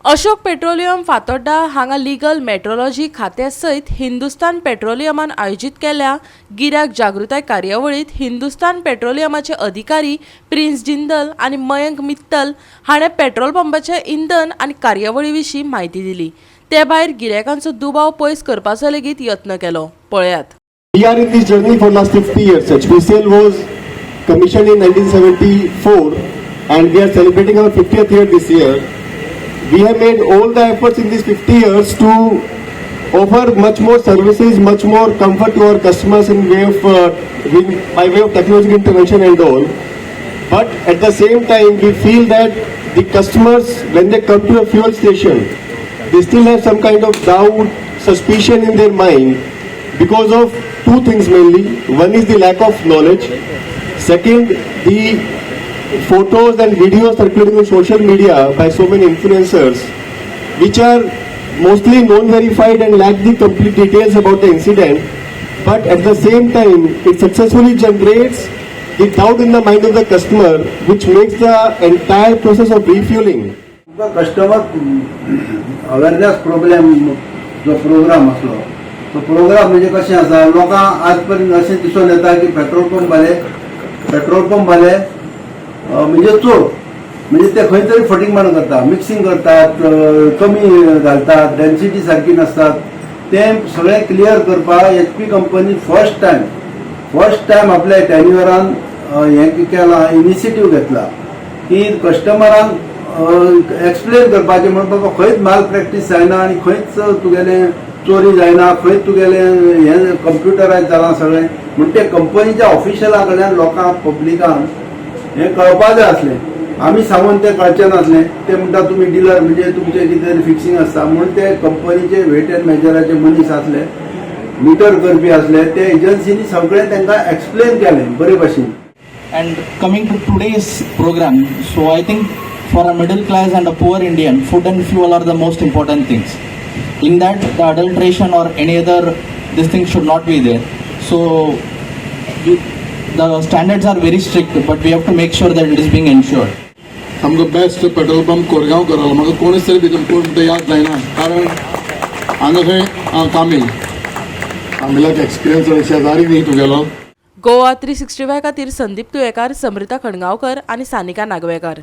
Ashok petroleum Fatorda हांगा legal metrology खात्या सयत हिंदुस्तान पेट्रोलियमान आयोजित केल्या गिरायक जागृताय कार्यावळीत हिंदुस्तान पेट्रोलियमाचे अधिकारी प्रिन्स जिंदल आणि मयंक मित्तल हाणें पेट्रोल पंपाचे इंधन आणि कार्यावळी विशीं म्हायती दिली। ते भायर गिरायकांचो दुबाव पयस करपाचो लेगीत यत्न केलो। पळयात। We are in this journey for last 50 years. HPCL was commissioned in 1974 and we are celebrating our 50th year this year. We have made all the efforts in these 50 years to offer much more services, much more comfort to our customers in way of by way of technological intervention and all. But at the same time, we feel that the customers, when they come to a fuel station, they still have some kind of doubt, suspicion in their mind because of two things mainly. One is the lack of knowledge. Second, the photos and videos circulating on social media by so many influencers, which are mostly non-verified and lack the complete details about the incident. But at the same time, it successfully generates the doubt in the mind of the customer, which makes the entire process of refueling. Customer awareness जो programme असलो तो programme म्हणजे कशें आसा, लोकां आज पर्यंत अशें दिसून येता की पेट्रोल पंप वाले म्हणजे चोर, म्हणजे ते खंय तरी फटिंगपण करतात, मिक्सिंग करतात, कमी घालतात, डेन्सिटी सारखी नसतात। ते सगळें क्लियर करपाक HP कंपनी फर्स्ट टाइम आपल्या टेन्युअरान हें केला, इनिशिएटीव घेतला की कस्टमरांक एक्सप्लेन करपाचें म्हणून बाबा खंयच माल प्रॅक्टीस जायना आणि खंयच तुगेलें चोरी जायना, खंय तुगेलें हें कंप्युटरायज जालां सगळें म्हणून ते कंपनीच्या ऑफिशियला कडल्यान लोकांक पब्लिकांक हें कळपा जाय आसलें। आमी सांगून तें कळचें नासलें। ते म्हणटा तुमी डिलर म्हणजे तुमचें कितें फिक्सिंग आसता म्हणून ते कंपनीचे वेट एंड मेजराचे मनीस आसले, मीटर करपी आसले, ते एजन्सीनी सगळें तांकां एक्सप्लेन केलें बरे भशेन। And coming to today's program, so I think for a middle class and a poor Indian, food and fuel are the most important things. In that, the adulteration or any other this thing should not be there. So the standards are very strict, but we have to make sure that it is being ensured. हमको best petrol pump Korgaon करलो, म्हाका कोणीच तरी भितर कोण ते याद जायना, कारण हांगा खंय कामिलाक एक्सपिरियन्स शेजारी न्ही तुगेलो। गोवा 365 खातीर संदीप तुयेकार, समृता खणगांवकर आणि सानिका नागवेकर।